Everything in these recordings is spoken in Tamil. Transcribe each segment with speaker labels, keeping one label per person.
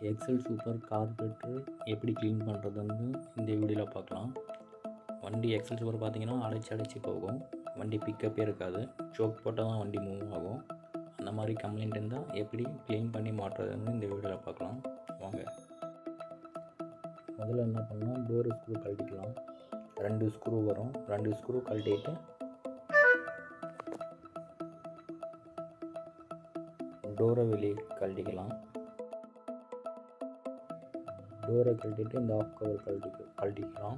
Speaker 1: எக்ஸல் சூப்பர் கார்பரேட்டர் எப்படி க்ளீன் பண்ணுறதுன்னு இந்த வீடியோவில் பார்க்கலாம். வண்டி எக்ஸல் சூப்பர் பார்த்தீங்கன்னா அடைச்சி போகும். வண்டி பிக்கப்பே இருக்காது. சோக் போட்டால் தான் வண்டி மூவ் ஆகும். அந்த மாதிரி கம்ப்ளைண்ட் இருந்தால் எப்படி க்ளீன் பண்ணி மாட்டுறதுன்னு இந்த வீடியோவில் பார்க்கலாம் வாங்க. முதல்ல என்ன பண்ணால் டோர் ஸ்க்ரூ கழட்டிக்கலாம். 2 ஸ்க்ரூ வரும். 2 ஸ்க்ரூ கழட்டிட்டு டோரை வெளியே கழட்டிக்கலாம். டோரை கழட்டிட்டு இந்த ஆஃப் கவர் கழட்டிக்கலாம்.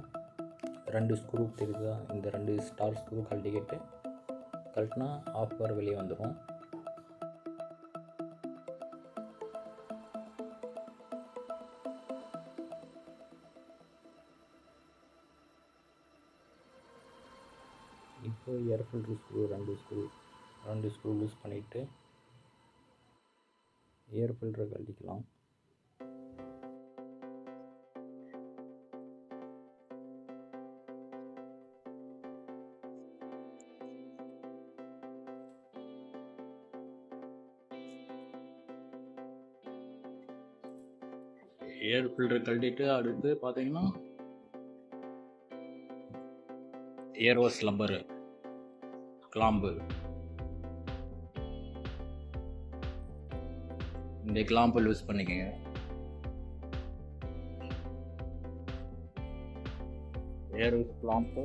Speaker 1: 2 ஸ்க்ரூ தெரியுதா, இந்த 2 ஸ்டார் ஸ்க்ரூ கழட்டினா ஆஃப் கவர் வெளியே வந்துடும். இப்போ air filter screw 2 screw loose பண்ணிவிட்டு ஏர் ஃபில்டரை கழட்டிக்கலாம். ஏர் ஃபில்டர் கழட்டிட்டு அடுத்து பார்த்தீங்கன்னா ஏர்வாஸ் லப்பரு கிளாம்பு, இந்த கிளாம்பு லூஸ் பண்ணிக்கங்க. ஏர்வாஸ் கிளாம்பு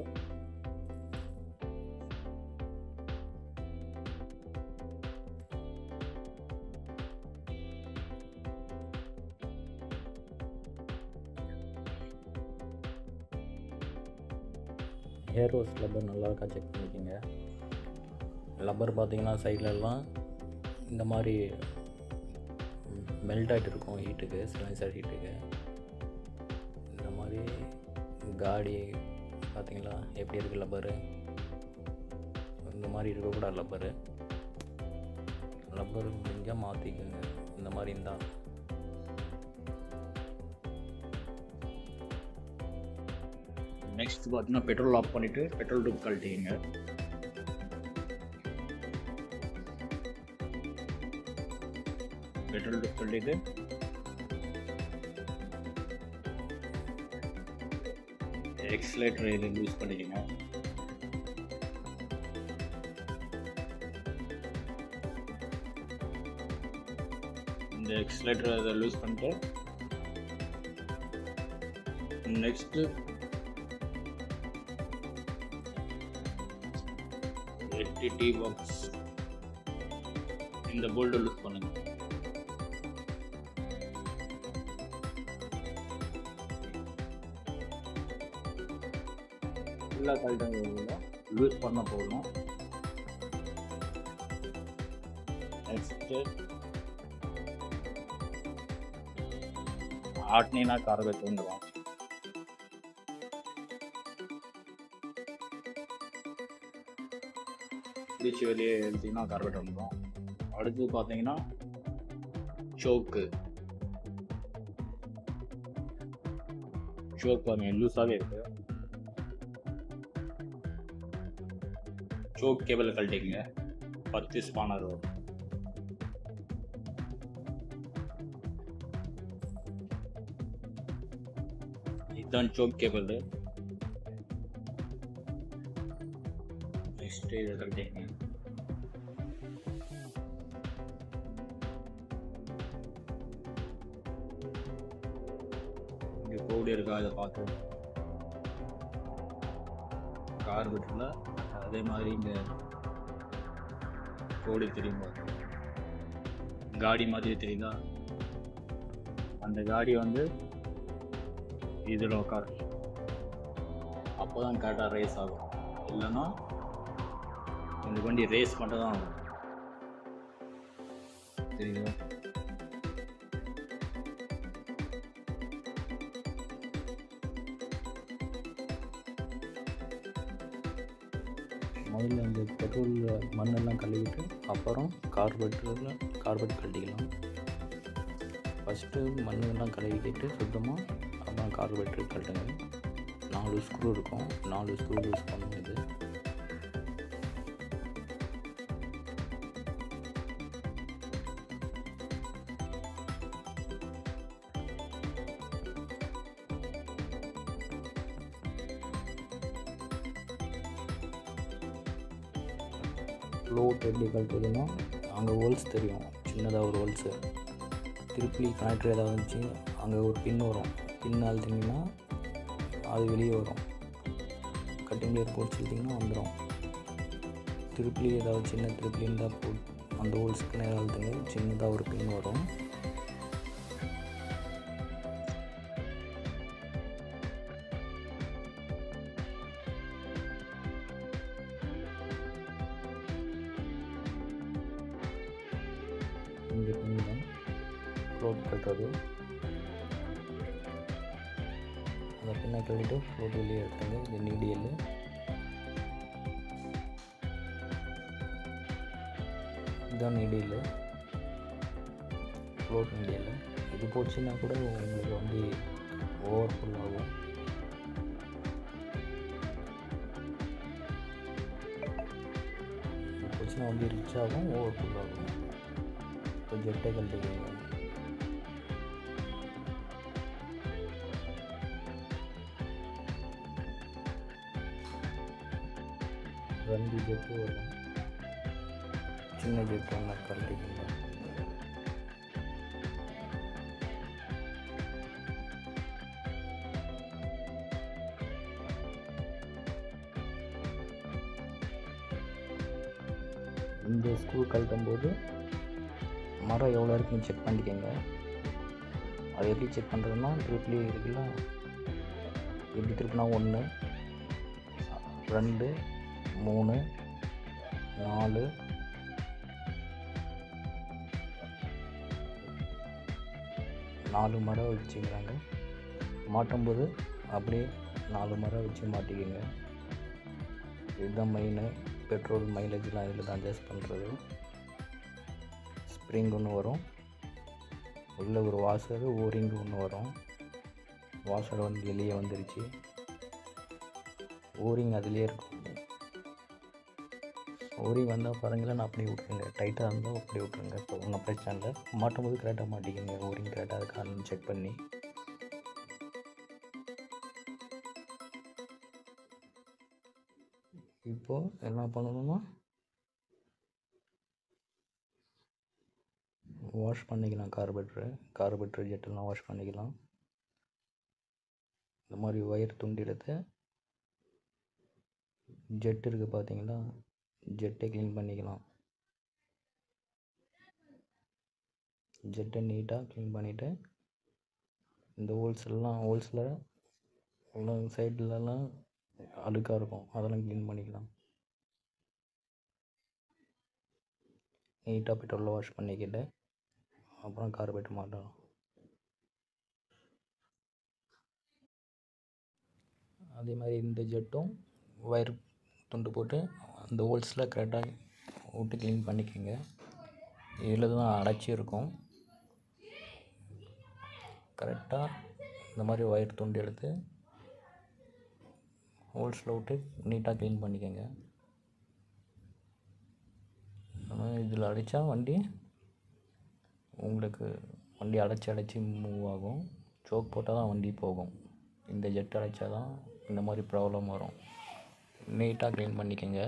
Speaker 1: ஏர்வாஸ் லப்பர் நல்லா இருக்கா செக் பண்ணிக்கோங்க. லப்பர் பார்த்தீங்கன்னா சைட்லலாம் இந்த மாதிரி மெல்ட் ஆகிட்டு இருக்கும் ஹீட்டுக்கு, சிலிண்டர் ஹீட்டுக்கு. இந்த மாதிரி காடி பார்த்தீங்களா எப்படி இருக்குது லப்பரு, இந்த மாதிரி இருக்கக்கூடாது. லப்பர் முடிஞ்சால் மாற்றிக்கோங்க. இந்த மாதிரி இருந்தால் நெக்ஸ்ட் பார்த்தீங்கன்னா பெட்ரோல் ஆஃப் பண்ணிவிட்டு பெட்ரோல் டூப் கழட்டிங்க. பெட்ரோல் டூப் கழட்டிட்டு எக்ஸலேட்டர் இது யூஸ் பண்ணிக்கோங்க. இந்த எக்ஸலேட்டர் இதை லூஸ் பண்ணிட்டு நெக்ஸ்ட்டு டீ பாக்ஸ் இந்த போல்ட் லூஸ் பண்ணுங்க. ஃபுல்லாக கழட்டுங்க, லூஸ் பண்ண போகணும். நெக்ஸ்ட்டு ஆட்டினா காரகத்தை வந்துடும். பிடிச்சி வெளியே எழுத்திங்கன்னா கார்பெட் வந்துடும். அடுத்து பார்த்தீங்கன்னா சோக்கு பாருங்க லூஸாகவே இருக்கு. Choke cable கழட்டிங்க. 10 ஸ்பானர் வரும். இதுதான் சோக் கேபிள். நெக்ஸ்ட் இதை கழட்டிங்க. இங்கே கோடு இருக்கா இதை பார்த்து கார்பெட்டில் அதே மாதிரி இங்கே கோடு தெரியுமா, காடி மாதிரி தெரியுதா, அந்த காடி வந்து இதில் உட்காரு. அப்போ தான் கரெக்டாக ரேஸ் ஆகும். இல்லைன்னா இந்த வண்டி ரேஸ் மட்டும் தான் ஆகும். தெரியுதா? முதல்ல இந்த பெட்ரோல் மண்ணெல்லாம் கழுவிட்டு அப்புறம் கார்பெட் கழட்டிக்கலாம். ஃபஸ்ட்டு மண்ணெல்லாம் கழுவிக்கிட்டு சுத்தமாக அப்புறம் கார்பெட்ரு கழட்டுங்க. 4 ஸ்க்ரூ இருக்கும். 4 ஸ்க்ரூ யூஸ் பண்ணும். இது ஃப்ளோட் எப்படி கழட்டுறதுன்னா அங்கே ஹோல்ஸ் தெரியும், சின்னதாக ஒரு ஹோல்ஸு. திருப்பி கனெக்டர் ஏதாவது வந்துச்சு, அங்கே ஒரு பின் வரும், பின் அழுத்திங்கன்னா அது வெளியே வரும். கட்டிங் பிளேயர் போட்டு இழுத்திங்கன்னா வந்துடும். திருப்பி ஏதாவது சின்ன திருப்பி இருந்தால் அந்த ஹோல்ஸுக்கு நேரம் அழுத்துங்க, சின்னதாக ஒரு பின் வரும். இந்த பின் தான் ஃப்ளோட் கட்டுறது. அந்த பின்னை கட்டிட்டு ஃப்ளோட் வெளியே எடுத்துங்க. இது நீடியல். இதுதான் நீடியல், ஃப்ளோட் நீடியல். இது போச்சுன்னா கூட உங்களுக்கு வந்து ஓவர்ஃபுல் ஆகும். இது போச்சுன்னா வந்து ரிச் ஆகும், ஓவர்ஃபுல் ஆகும். இப்போ ஜெட்டை கழட்டிக்கோங்க. ரெண்டு ஜெட்டு வரும், சின்ன ஜெட் ஒன்று கழட்டிக்கோங்க. இந்த ஸ்க்ரூ கழட்டும் போது மரம் எவ்வளோ இருக்குன்னு செக் பண்ணிக்கோங்க. அது எப்படி செக் பண்ணுறதுன்னா, ட்ரிப்ளி இருக்குல்ல, எப்படி திருப்பினா 1 2 3 4 4 மரம் வச்சுக்கிறாங்க. மாட்டும்போது அப்படியே 4 மரம் வச்சு மாட்டிக்கோங்க. இதுதான் மெயினு. பெட்ரோல் மைலேஜ்லாம் இதில் தான் அட்ஜஸ்ட் பண்ணுறது. ஸ்ப்ரிங் ஒன்று வரும், உள்ள ஒரு வாஷரு, ஓரிங்கு ஒன்று வரும். வாஷர் வந்து வெளியே வந்துருச்சு, ஓரிங் அதுலேயே இருக்கும். ஓரிங் வந்தால் பாருங்களேன், நான் அப்படியே விட்ருங்க. டைட்டாக இருந்தால் அப்படி விட்ருங்க. இப்போ ஒன்றும் பிரச்சனை இல்லை. மாட்டும்போது கரெக்டாக மாட்டிக்கோங்க. ஓரிங் கரெக்டாக இருக்கான்னு செக் பண்ணி. இப்போது என்ன பண்ணணும்னா, வாஷ் பண்ணிக்கலாம். கார்பரேட்டர் ஜெட்டெல்லாம் வாஷ் பண்ணிக்கலாம். இந்த மாதிரி ஒயர் துண்டு எடுத்து ஜெட் இருக்குது பார்த்தீங்களா, ஜெட்டை க்ளீன் பண்ணிக்கலாம். ஜெட்டை நீட்டாக க்ளீன் பண்ணிவிட்டு இந்த ஹோல்ஸில் எல்லாம் சைட்லலாம் அழுக்காக இருக்கும், அதெல்லாம் க்ளீன் பண்ணிக்கலாம். நீட்டாக பெட்ரோலில் வாஷ் பண்ணிக்கிட்டு அப்புறம் கார்பரேட்டர் மாட்டலாம். அதே மாதிரி இந்த ஜெட்டும் ஒயர் துண்டு போட்டு அந்த ஹோல்ஸில் கரெக்டாக விட்டு க்ளீன் பண்ணிக்கோங்க. இதில் தான் அடைச்சி இருக்கும். கரெக்டாக இந்த மாதிரி ஒயர் துண்டு எடுத்து ஹோல்ஸில் விட்டு நீட்டாக க்ளீன் பண்ணிக்கோங்க. இதில் அடித்தா வண்டி அடைச்சி மூவ் ஆகும். சோக் போட்டால் தான் வண்டி போகும். இந்த ஜெட் அடைச்சா தான் இந்த மாதிரி ப்ராப்ளம் வரும். நீட்டாக க்ளீன் பண்ணிக்கோங்க.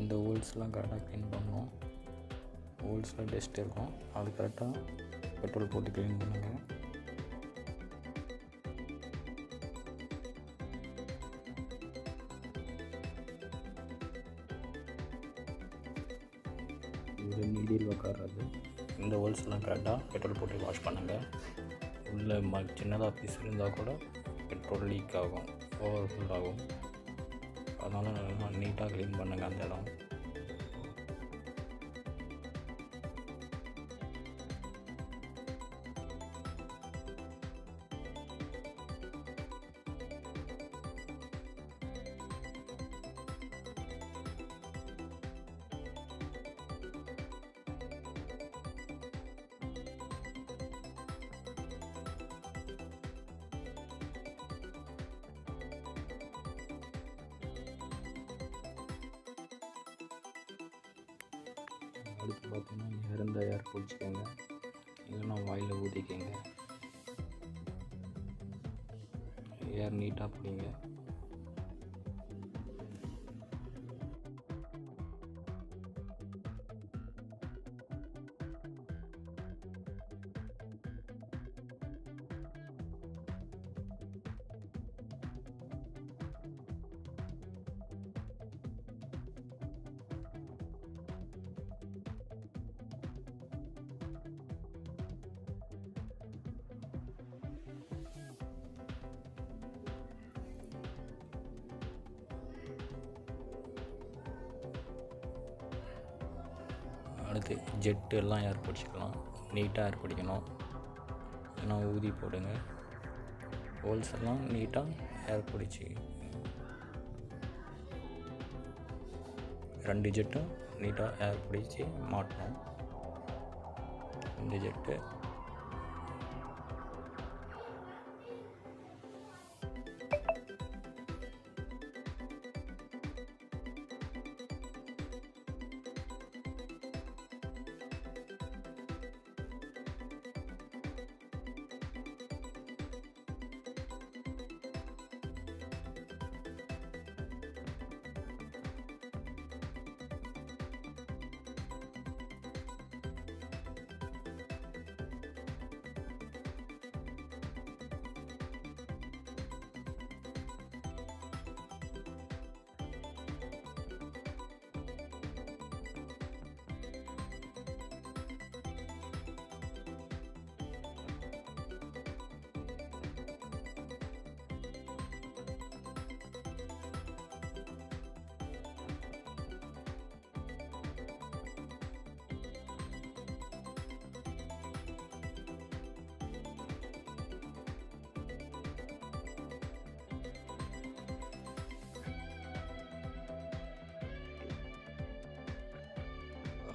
Speaker 1: இந்த ஹோல்ஸ்லாம் கரெக்டாக க்ளீன் பண்ணணும். ஹோல்ஸில் டஸ்ட் இருக்கும், அது கரெக்டாக பெட்ரோல் போட்டு க்ளீன் பண்ணுங்கள். இது நீடில் உட்காராது. இந்த ஹோல்ஸ்லாம் கரெக்டாக பெட்ரோல் போட்டு வாஷ் பண்ணுங்கள். உள்ளே சின்னதாக பீஸ் இருந்தால் கூட பெட்ரோல் லீக் ஆகும், ஓவர்ஃபுல் ஆகும். அதனால் நல்லா நீட்டாக க்ளீன் பண்ணுங்கள் அந்த இடம். அடுத்து பார்த்தீங்கன்னா இறந்த ஏர் பிடிச்சிக்கோங்க, இல்லைன்னா வாயில் ஊற்றிக்கோங்க. ஏர் நீட்டாக பிடிங்க. அடுத்து ஜெட்டு எல்லாம் ஏர் பிடிச்சிக்கலாம், நீட்டாக ஏர் பிடிக்கணும். ஏன்னா ஊதி போடுங்க. ஹோல்ஸ் எல்லாம் நீட்டாக ஏர் பிடிச்சி 2 ஜெட்டும் நீட்டாக ஏர் பிடிச்சி மாட்டணும். இந்த ஜெட்டு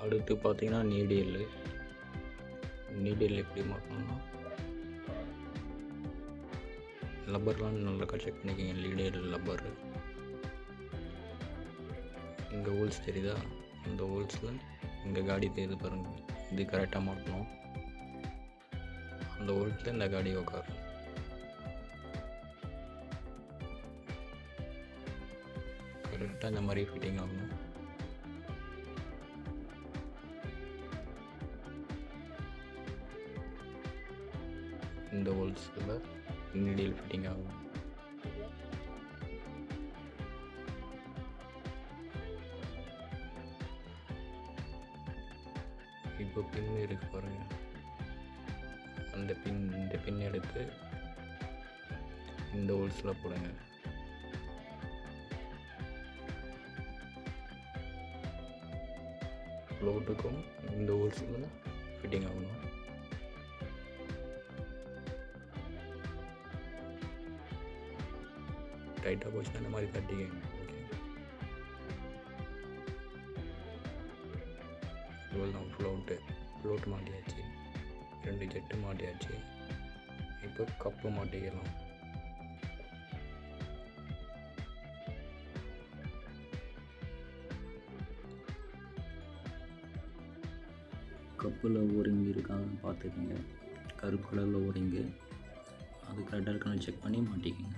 Speaker 1: அடுத்து பார்த்தீங்கன்னா நீடில் எப்படி மாட்டணும்னா லப்பர்லாம் நல்லா செக் பண்ணிக்கோங்க. நீடில் லப்பரு இங்கே ஹோல்ஸ் தெரியுதா, இந்த ஹோல்ஸில் இங்கே காடி தெரியுது பாருங்கள், இது கரெக்டாக மாட்டணும். அந்த ஹோல்ஸில் இந்த காடி உட்காரும். கரெக்டாக இந்த மாதிரி ஃபிட்டிங் ஆகணும். இந்த ஹோல்ஸில் நீடில் ஃபிட்டிங் ஆகும். இப்போ பின் இருக்கு பாருங்க, இந்த பின் எடுத்து இந்த ஹோல்ஸில் போடுங்க. ஃப்ளோட்டுக்கும் இந்த ஹோல்ஸில் ஃபிட்டிங் ஆகணும். டைட்டாக போச்சுன்னா இந்த மாதிரி தட்டிக்கங்க. ஓகே, இவ்வளோ தான் ஃப்ளோட் மாட்டியாச்சு, 2 ஜெட்டு மாட்டியாச்சு. இப்போ கப்பு மாட்டிக்கலாம். கப்பில் ஓரிங் இருக்கான்னு பார்த்துக்கோங்க. கருப்பு கலரில் ஓரிங்கு, அது கரெக்டாக இருக்கான்னு செக் பண்ணி மாட்டிக்கோங்க.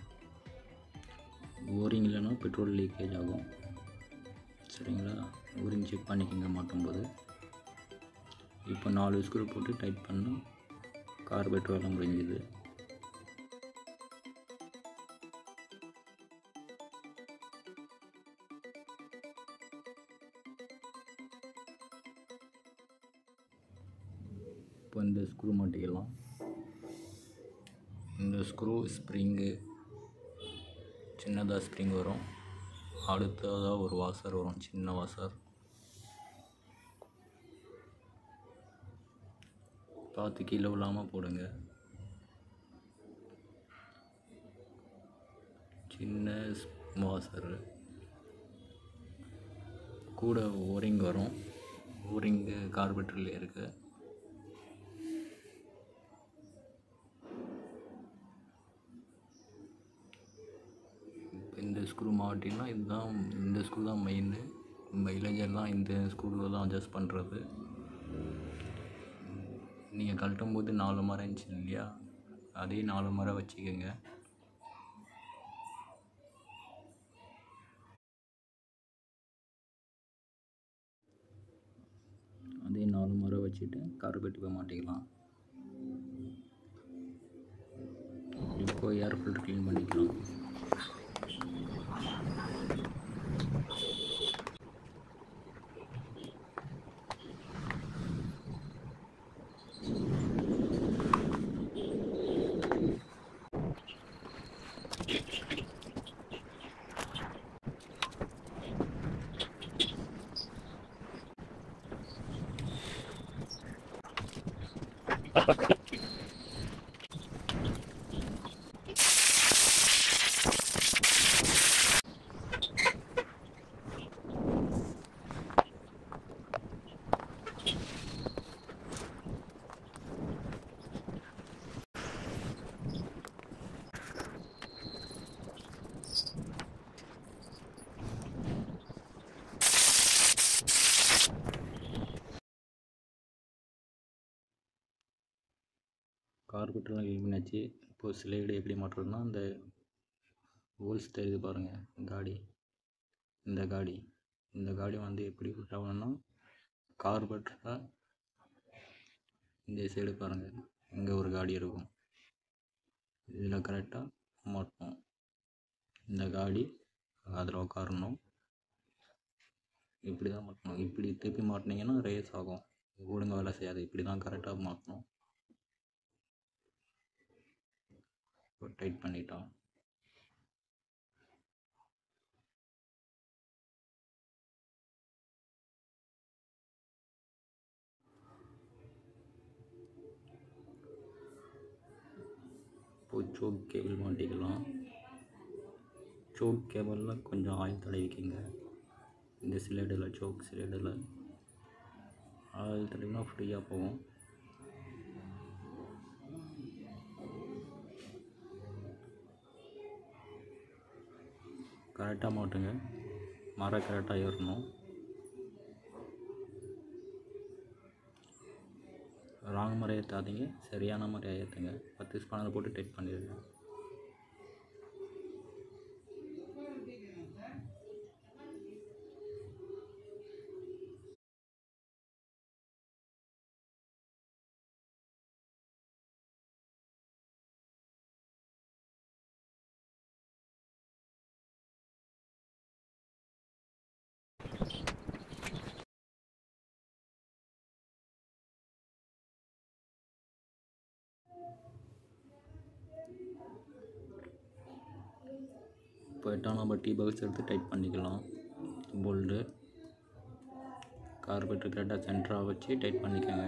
Speaker 1: ஓரிங் இல்லைன்னா பெட்ரோல் லீக்கேஜ் ஆகும். சரிங்களா? உரிஞ்சு செக் பண்ணிக்கோங்க மாட்டும்போது. இப்போ 4 ஸ்க்ரூ போட்டு டைட் பண்ணால் கார்பரேட்டர் வேலை முடிஞ்சுது. இப்போ இந்த ஸ்க்ரூ மாட்டிக்கலாம். இந்த ஸ்க்ரூ ஸ்ப்ரிங்கு சின்னதாக ஸ்ப்ரிங் வரும், அடுத்ததாக ஒரு வாசர் வரும், சின்ன வாசர். பார்த்து கீழே விழாமல் போடுங்க. சின்ன வாசர் கூட ஓரிங் வரும், ஓரிங்கு கார்பரேட்டரில் இருக்கு. இந்த ஸ்க்ரூ மாட்டினா இதுதான், இந்த ஸ்க்ரூ தான் மெயின். மைலேஜெல்லாம் இந்த ஸ்க்ரூவில் தான் அட்ஜஸ்ட் பண்ணுறது. நீங்கள் கழட்டும் போது 4 மரம் இருந்துச்சு இல்லையா, அதே 4 மரம் வச்சுக்கோங்க. அதே 4 மரம் வச்சுட்டு கார்பரேட்டர் போய் மாட்டிக்கலாம். இப்போ ஏர் ஃபில்டர் க்ளீன் பண்ணிக்கலாம். கார்பரேட்டர்லாம் க்ளீன் பண்ணியாச்சு. இப்போது ஸ்லைடு எப்படி மாட்டுறதுன்னா, அந்த ஹோல்ஸ் தெரியுது பாருங்கள், இந்த காடி வந்து எப்படி ஃபிட் ஆகணும்னா, கார்பரேட்டரில் இந்த சைடு பாருங்கள், இங்கே ஒரு காடி இருக்கும், இதில் கரெக்டாக மாட்டணும். இந்த காடி அதில் உட்காரணும். இப்படி தான் மாட்டணும். இப்படி திருப்பி மாட்டினீங்கன்னா ரேஸ் ஆகும், ஒழுங்காக வேலை செய்யாது. இப்படி தான் கரெக்டாக மாட்டணும். இப்போ டைட் பண்ணிட்டோம். இப்போ சோக் கேபிள் மாட்டிக்கலாம். சோக் கேபிளில் கொஞ்சம் ஆயில் தடவிக்கிங்க. இந்த ஸ்லைடில், சோக் ஸ்லைடில் ஆயில் தடவினா ஃப்ரீயாக போகும். கரெக்டாக மாட்டுங்க, மரம் கரெக்டாக ஏறணும். ராங் மரம் ஏற்றாதீங்க, சரியான மரம் ஏற்றுங்க. 10 ஸ்பானரை போட்டு டைட் பண்ணிடுங்க. இப்போ 8ஆம் நம்பர் டீ பாக்ஸ் எடுத்து டைட் பண்ணிக்கலாம். போல்டு கார்பரேட்டர் கரெக்டாக சென்டராக வச்சு டைட் பண்ணிக்கோங்க.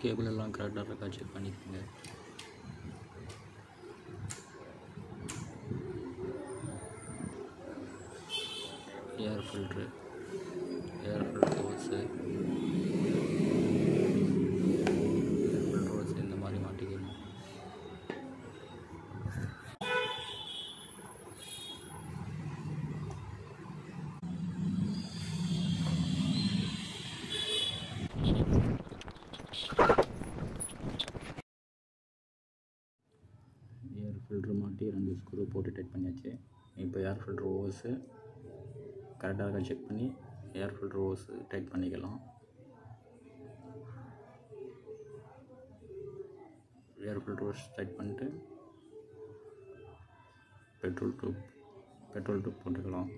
Speaker 1: கேபிள் எல்லாம் கரெக்டாக இருக்கா செக் பண்ணிக்கோங்க. ஏர் ஃபில்ட்ரு ஹோல்ஸு, இந்த மாதிரி மாட்டிக்கணும். ஏர் ஃபில்ட்ரு மாட்டி 2 ஸ்க்ரூ போட்டு டைட் பண்ணியாச்சு. இப்போ ஏர் ஃபில்ட்ரு ஓஸு கரெக்டாக இருக்கா செக் பண்ணி ஏர் ஃபில்ட்ரு ஓஸு டைட் பண்ணிக்கலாம். ஏர் ஃபில்ட்ரு ஓஸ் டைட் பண்ணிட்டு பெட்ரோல் டியூப் போட்டுக்கலாம்.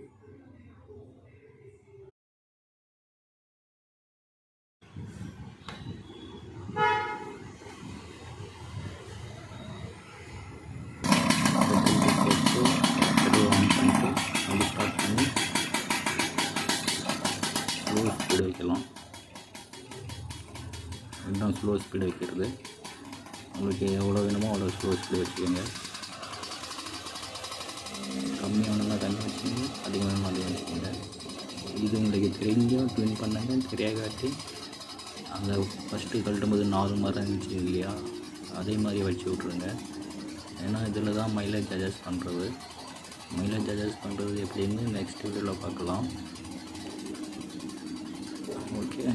Speaker 1: பெட்ரோல் ஆன் பண்ணிட்டு வண்டி ஸ்டார்ட் பண்ணி ஸ்லோ ஸ்பீடு வைக்கலாம். இதுதான் ஸ்லோ ஸ்பீடு வைக்கிறது. உங்களுக்கு எவ்வளோ வேணுமோ அவ்வளோ ஸ்லோ ஸ்பீடு வச்சுக்கோங்க. கம்மி வேணும்னா கம்மி வச்சுக்கோங்க, அதிகம் வேணும்னா அதிகம் வச்சுக்கோங்க. இது உங்களுக்கு தெரிஞ்சும் ட்வின் பண்ணாங்க, தெரியாகாட்டி அந்த ஃபஸ்ட்டு கழட்டும்போது 4 மரம் இருந்துச்சு இல்லையா, அதே மாதிரி வச்சு விட்ருங்க. ஏன்னா இதில் தான் மைலேஜ் அட்ஜஸ்ட் பண்ணுறது. மைலேஜ் அட்ஜஸ்ட் பண்ணுறது எப்படின்னு நெக்ஸ்ட் வீடியோவில் பார்க்கலாம். ஓகே.